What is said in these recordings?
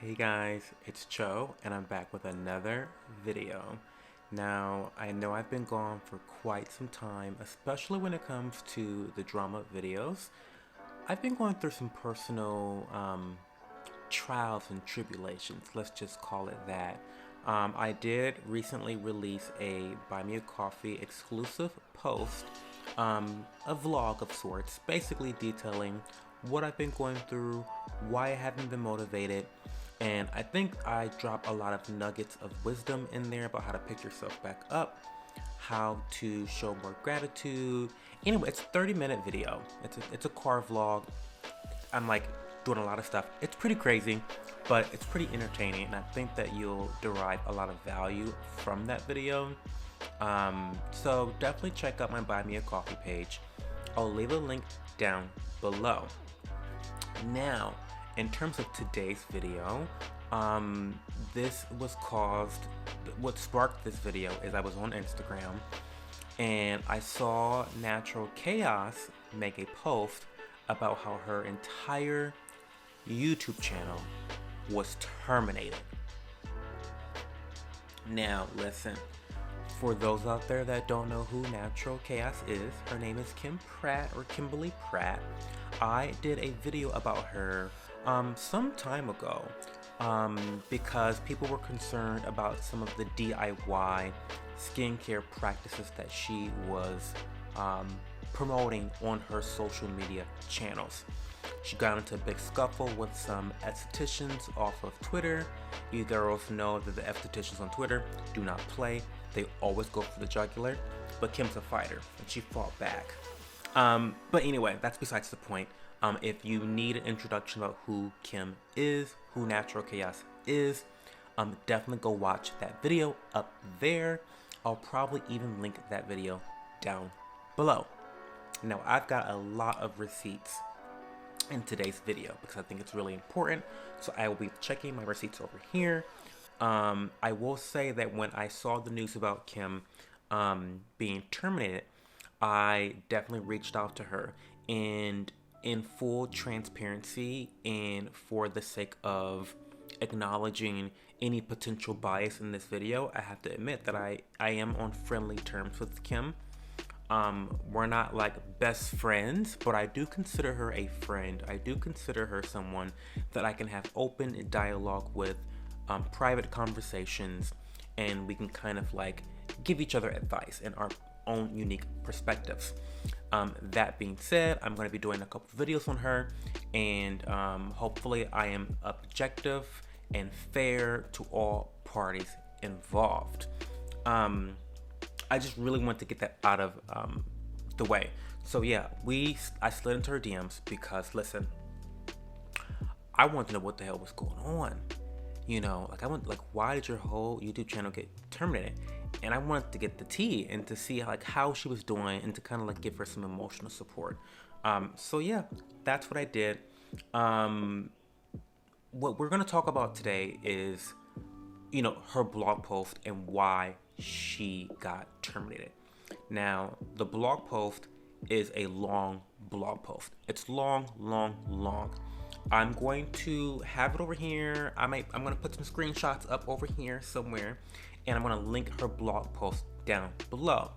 Hey guys, it's Cho and I'm back with another video. Now, I know I've been gone for quite some time, especially when it comes to the drama videos. I've been going through some personal trials and tribulations, let's just call it that. I did recently release a Buy Me a Coffee exclusive post, a vlog of sorts, basically detailing what I've been going through, why I haven't been motivated, and I think I drop a lot of nuggets of wisdom in there about how to pick yourself back up, how to show more gratitude. Anyway, it's a 30-minute video. It's a car vlog. I'm like doing a lot of stuff. It's pretty crazy, but it's pretty entertaining, and I think that you'll derive a lot of value from that video. So definitely check out my Buy Me a Coffee page. I'll leave a link down below. Now, in terms of today's video, this was caused, what sparked this video is I was on Instagram and I saw Natural Chaos make a post about how her entire YouTube channel was terminated. Now, listen, for those out there that don't know who Natural Chaos is, her name is Kim Pratt or Kimberly Pratt. I did a video about her some time ago because people were concerned about some of the DIY skincare practices that she was promoting on her social media channels. She got into a big scuffle with some estheticians off of Twitter. You girls know that the estheticians on Twitter do not play. They always go for the jugular, but Kim's a fighter and she fought back. But anyway, that's besides the point. If you need an introduction about who Kim is, who Natural Chaos is, definitely go watch that video up there. I'll probably even link that video down below. Now, I've got a lot of receipts in today's video because I think it's really important. So I will be checking my receipts over here. I will say that when I saw the news about Kim being terminated, I definitely reached out to her, and in full transparency and for the sake of acknowledging any potential bias in this video, I have to admit that I am on friendly terms with Kim. We're not like best friends, but I do consider her a friend. I do consider her someone that I can have open dialogue with, private conversations, and we can kind of like give each other advice and our own unique perspectives. That being said, I'm going to be doing a couple videos on her, and hopefully I am objective and fair to all parties involved. I just really want to get that out of the way. So yeah, I slid into her DMs because, listen, I want to know what the hell was going on. You know, like why did your whole YouTube channel get terminated? And I wanted to get the tea and to see like how she was doing and to kind of like give her some emotional support. So yeah, that's what I did. What we're gonna talk about today is, you know, her blog post and why she got terminated. Now, the blog post is a long blog post. It's long. I'm going to have it over here. I'm gonna put some screenshots up over here somewhere, and I'm gonna link her blog post down below.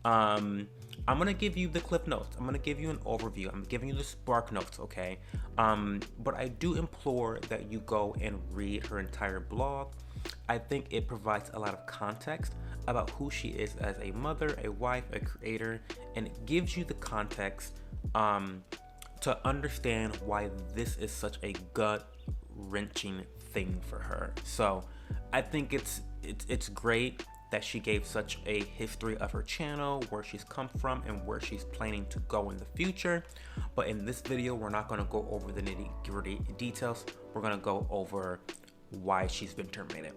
I'm gonna give you the cliff notes. I'm gonna give you an overview. I'm giving you the spark notes, okay? But I do implore that you go and read her entire blog. I think it provides a lot of context about who she is as a mother, a wife, a creator, and it gives you the context to understand why this is such a gut-wrenching thing for her. So I think it's great that she gave such a history of her channel, where she's come from and where she's planning to go in the future. But in this video, we're not going to go over the nitty-gritty details. We're going to go over why she's been terminated.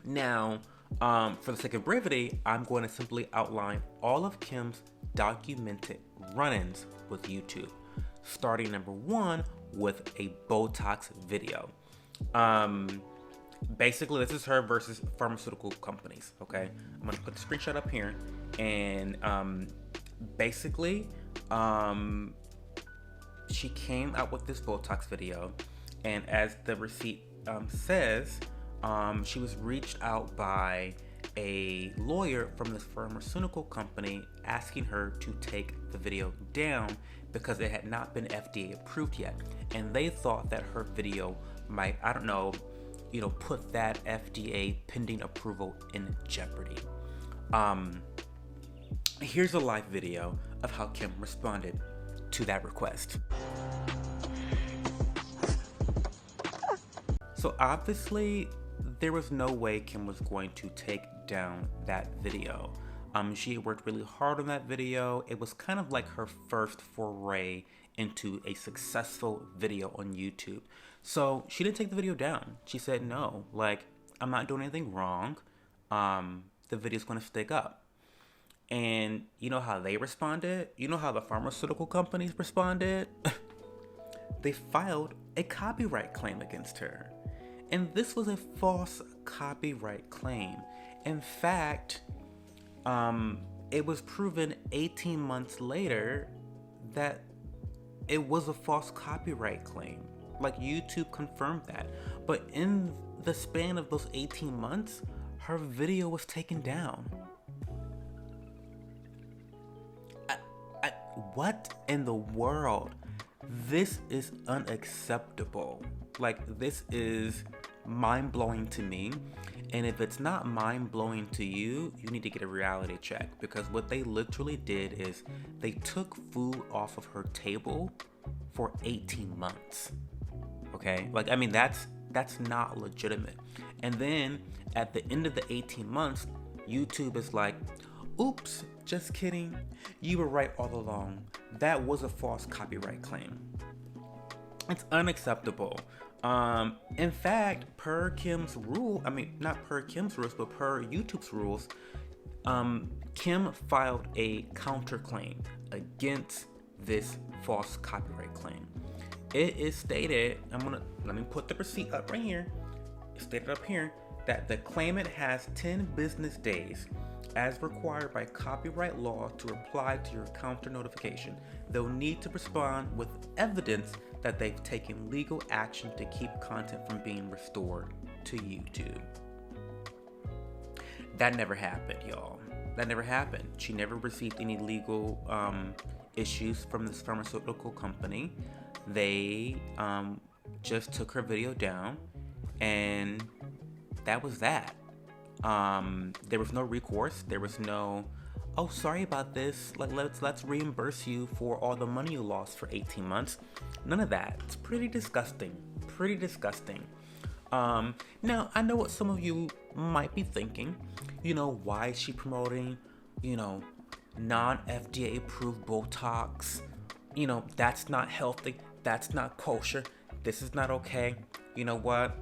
Now, for the sake of brevity, I'm going to simply outline all of Kim's documented run-ins with YouTube, starting number one with a Botox video. Basically, this is her versus pharmaceutical companies, okay? I'm gonna put the screenshot up here, and basically, she came out with this Botox video, and as the receipt says she was reached out by a lawyer from this pharmaceutical company asking her to take the video down because it had not been FDA approved yet. And they thought that her video might, I don't know, put that FDA pending approval in jeopardy. Here's a live video of how Kim responded to that request. So obviously, there was no way Kim was going to take down that video. She worked really hard on that video. It was kind of like her first foray into a successful video on YouTube. So she didn't take the video down. She said, no, like, I'm not doing anything wrong. The video's gonna stick up. And you know how they responded? You know how the pharmaceutical companies responded? They filed a copyright claim against her. And this was a false copyright claim. In fact, it was proven 18 months later that it was a false copyright claim. Like, YouTube confirmed that. But in the span of those 18 months, her video was taken down. What in the world? This is unacceptable. Like, this is mind-blowing to me. And if it's not mind-blowing to you, you need to get a reality check, because what they literally did is they took food off of her table for 18 months. Okay? Like, I mean, that's not legitimate. And then at the end of the 18 months, YouTube is like, oops, just kidding. You were right all along. That was a false copyright claim. It's unacceptable. In fact, per Kim's rule, I mean, not per Kim's rules, but per YouTube's rules, Kim filed a counterclaim against this false copyright claim. It is stated, let me put the receipt up right here. It's stated up here that the claimant has 10 business days as required by copyright law to reply to your counter notification. They'll need to respond with evidence that they've taken legal action to keep content from being restored to YouTube. That never happened, y'all. That never happened. She never received any legal issues from this pharmaceutical company. They just took her video down, and that was that. There was no recourse. There was no, oh, sorry about this. Let's reimburse you for all the money you lost for 18 months. None of that. It's pretty disgusting. Pretty disgusting. Now, I know what some of you might be thinking. Why is she promoting, non-FDA approved Botox? That's not healthy. That's not kosher. This is not okay. You know what?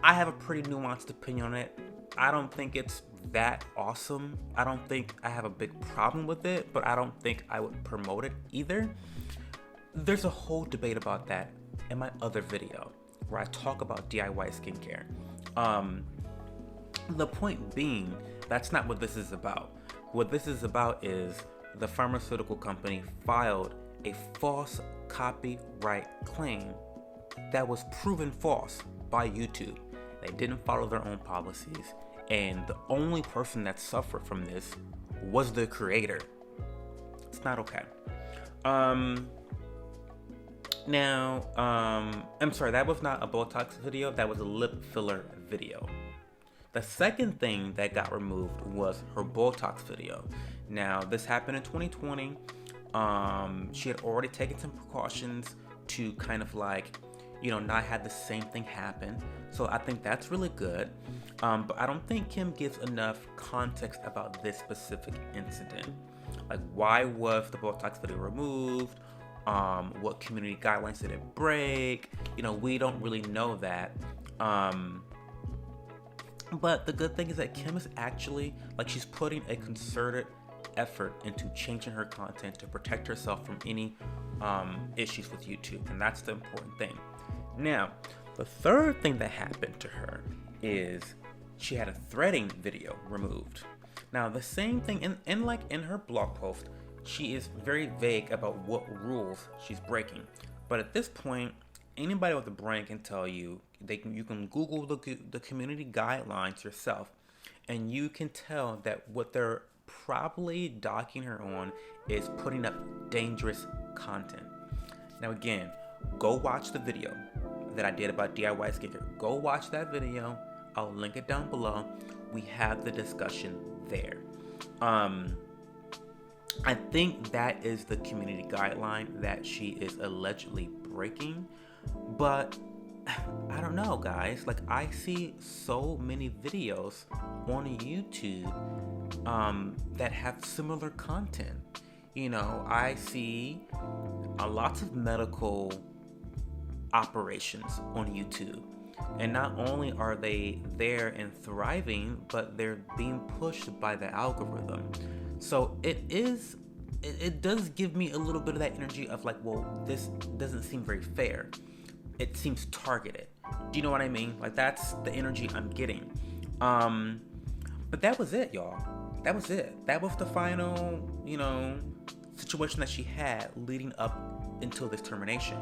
I have a pretty nuanced opinion on it. I don't think it's that awesome. I don't think I have a big problem with it, but I don't think I would promote it either. There's a whole debate about that in my other video where I talk about DIY skincare. The point being, that's not what this is about. What this is about is the pharmaceutical company filed a false copyright claim that was proven false by YouTube. They didn't follow their own policies, and the only person that suffered from this was the creator. It's not okay. Now, I'm sorry, that was not a Botox video, that was a lip filler video. The second thing that got removed was her Botox video. Now, this happened in 2020. She had already taken some precautions to kind of not have the same thing happen. So I think that's really good. But I don't think Kim gives enough context about this specific incident. Like, why was the Botox video removed? What community guidelines did it break? We don't really know that. But the good thing is that Kim is actually, she's putting a concerted effort into changing her content to protect herself from any issues with YouTube. And that's the important thing. Now, the third thing that happened to her is she had a threading video removed. Now, the same thing, in her blog post, she is very vague about what rules she's breaking. But at this point, anybody with a brain can tell you. You can Google the community guidelines yourself, and you can tell that what they're probably docking her on is putting up dangerous content. Now again, go watch the video that I did about DIY skincare. Go watch that video. I'll link it down below. We have the discussion there. I think that is the community guideline that she is allegedly breaking. But I don't know, guys. Like, I see so many videos on YouTube that have similar content. You know, I see lots of medical operations on YouTube. And not only are they there and thriving, but they're being pushed by the algorithm. So it does give me a little bit of that energy of like, well, this doesn't seem very fair. It seems targeted. Do you know what I mean? Like, that's the energy I'm getting. But that was it, y'all. That was it. That was the final, situation that she had leading up until this termination.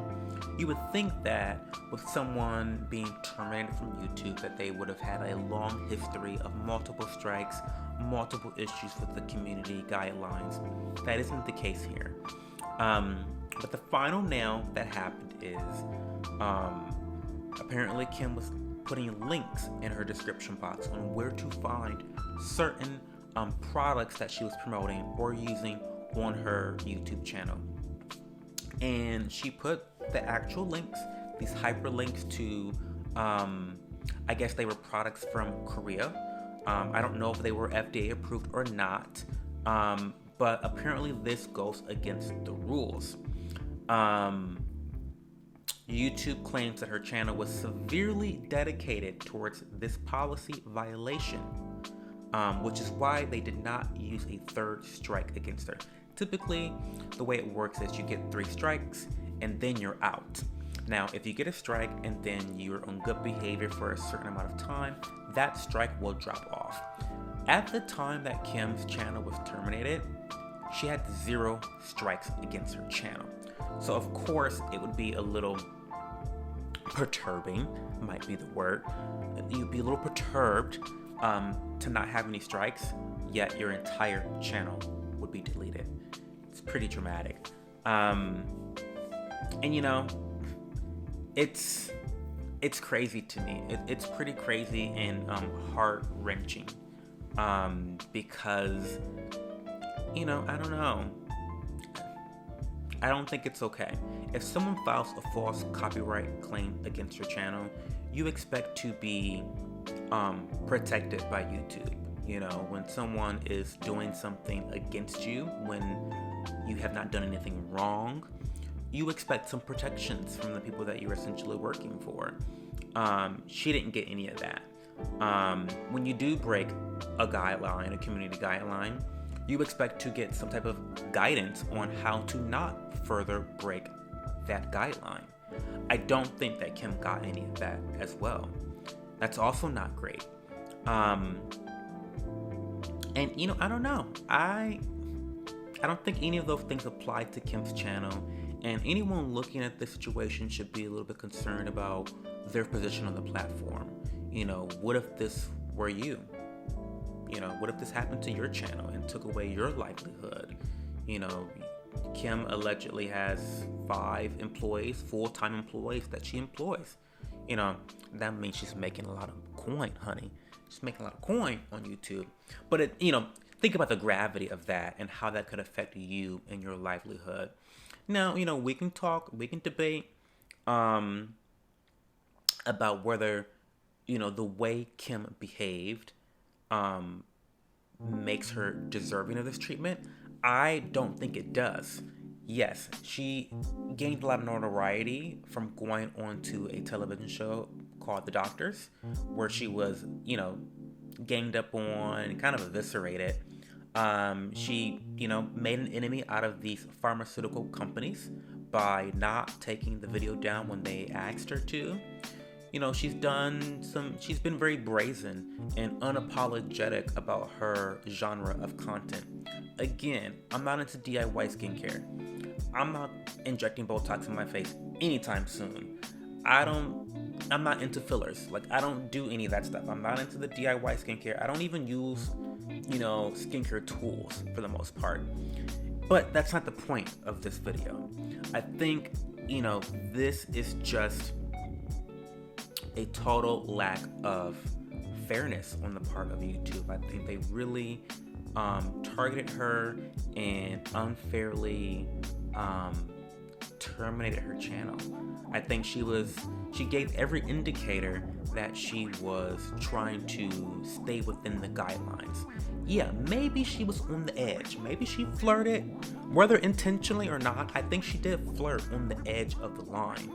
You would think that with someone being terminated from YouTube that they would have had a long history of multiple strikes, multiple issues with the community guidelines. That isn't the case here. But the final nail that happened is apparently Kim was putting links in her description box on where to find certain products that she was promoting or using on her YouTube channel. And she put the actual links, these hyperlinks to, I guess they were products from Korea. I don't know if they were FDA approved or not, but apparently this goes against the rules. YouTube claims that her channel was severely dedicated towards this policy violation, which is why they did not use a third strike against her. Typically, the way it works is you get 3 strikes and then you're out. Now, if you get a strike and then you're on good behavior for a certain amount of time, that strike will drop off. At the time that Kim's channel was terminated, she had 0 strikes against her channel. So of course, it would be a little perturbing, might be the word. You'd be a little perturbed to not have any strikes, yet your entire channel would be deleted. It's pretty dramatic. And it's crazy to me. It's pretty crazy and heart-wrenching because, I don't know. I don't think it's okay. If someone files a false copyright claim against your channel, you expect to be protected by YouTube. When someone is doing something against you, when you have not done anything wrong, you expect some protections from the people that you're essentially working for. She didn't get any of that. When you do break a guideline, a community guideline, you expect to get some type of guidance on how to not further break that guideline. I don't think that Kim got any of that as well. That's also not great. And I don't know. I don't think any of those things apply to Kim's channel. And anyone looking at this situation should be a little bit concerned about their position on the platform. What if this were you? What if this happened to your channel and took away your livelihood? Kim allegedly has 5 employees, full-time employees that she employs. That means she's making a lot of coin, honey. She's making a lot of coin on YouTube. But think about the gravity of that and how that could affect you and your livelihood. Now, we can talk, we can debate about whether, the way Kim behaved makes her deserving of this treatment. I don't think it does. Yes, she gained a lot of notoriety from going on to a television show called The Doctors, where she was, ganged up on and kind of eviscerated. She, made an enemy out of these pharmaceutical companies by not taking the video down when they asked her to. She's been very brazen and unapologetic about her genre of content. Again, I'm not into DIY skincare. I'm not injecting Botox in my face anytime soon. I'm not into fillers. Like, I don't do any of that stuff. I'm not into the DIY skincare. I don't even use, skincare tools for the most part. But that's not the point of this video. I think, this is just a total lack of fairness on the part of YouTube. I think they really targeted her and unfairly terminated her channel. I think she gave every indicator that she was trying to stay within the guidelines. Yeah, maybe she was on the edge. Maybe she flirted, whether intentionally or not. I think she did flirt on the edge of the line.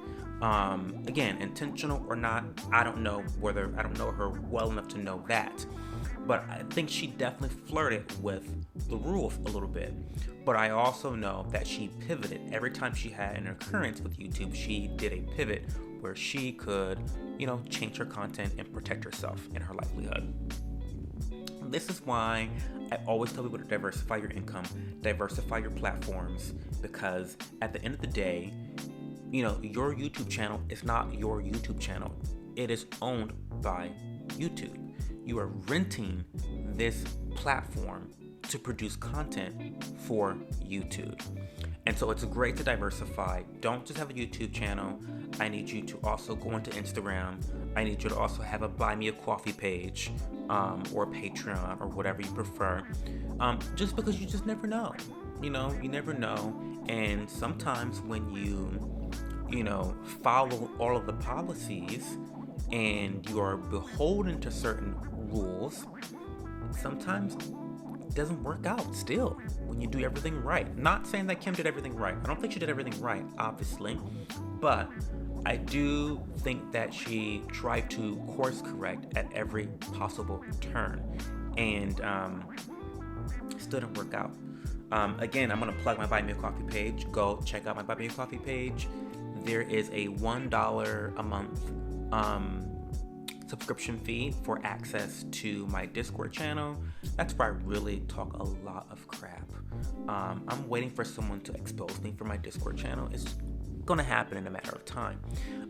Again, intentional or not, I don't know her well enough to know that. But I think she definitely flirted with the rules a little bit. But I also know that she pivoted. Every time she had an occurrence with YouTube, she did a pivot where she could, change her content and protect herself and her livelihood. This is why I always tell people to diversify your income, diversify your platforms, because at the end of the day, your YouTube channel is not your YouTube channel. It is owned by YouTube. You are renting this platform to produce content for YouTube. And so it's great to diversify. Don't just have a YouTube channel. I need you to also go into Instagram. I need you to also have a Buy Me a Coffee page, or Patreon, or whatever you prefer. Just because you just never know. You never know. And sometimes when you follow all of the policies and you are beholden to certain rules, sometimes it doesn't work out still when you do everything right. Not saying that Kim did everything right. I don't think she did everything right, obviously, but I do think that she tried to course correct at every possible turn, and still didn't work out. Again, I'm gonna plug my Buy Me a Coffee page. Go check out my Buy Me a Coffee page. There is a $1 a month subscription fee for access to my Discord channel. That's where I really talk a lot of crap. I'm waiting for someone to expose me for my Discord channel. It's gonna happen in a matter of time.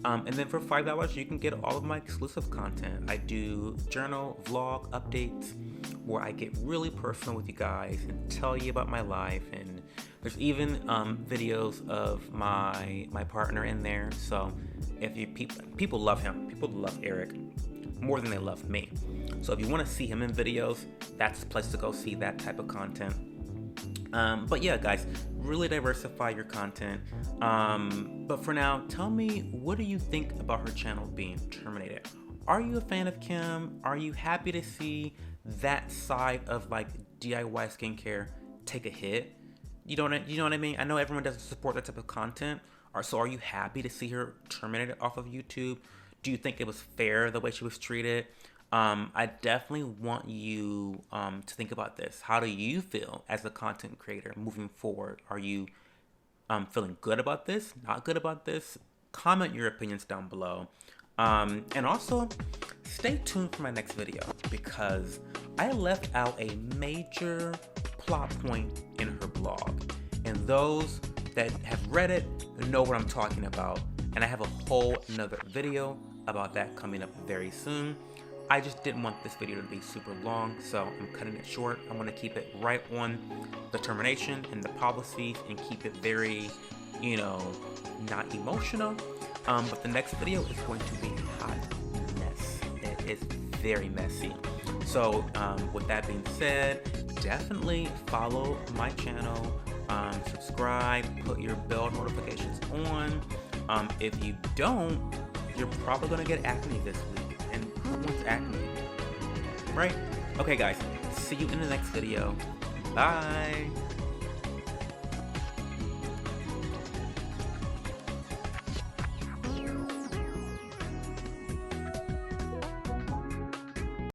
And then for $5, you can get all of my exclusive content. I do journal, vlog, updates, where I get really personal with you guys and tell you about my life. And there's even videos of my partner in there. So if you people love him, people love Eric more than they love me. So if you want to see him in videos, that's the place to go see that type of content. But yeah, guys, really diversify your content. But for now, tell me, what do you think about her channel being terminated? Are you a fan of Kim? Are you happy to see that side of like DIY skincare take a hit? You know what I mean? I know everyone doesn't support that type of content. So are you happy to see her terminated off of YouTube? Do you think it was fair the way she was treated? I definitely want you to think about this. How do you feel as a content creator moving forward? Are you feeling good about this? Not good about this? Comment your opinions down below. And also, stay tuned for my next video, because I left out a major plot point in her blog. And those that have read it know what I'm talking about. And I have a whole nother video about that coming up very soon. I just didn't want this video to be super long, so I'm cutting it short. I want to keep it right on the termination and the policies and keep it very, not emotional. But the next video is going to be a hot mess. It is very messy. So with that being said, definitely follow my channel, subscribe, put your bell notifications on. If you don't, you're probably gonna get acne this week, and who wants acne, right? Okay guys, see you in the next video. Bye.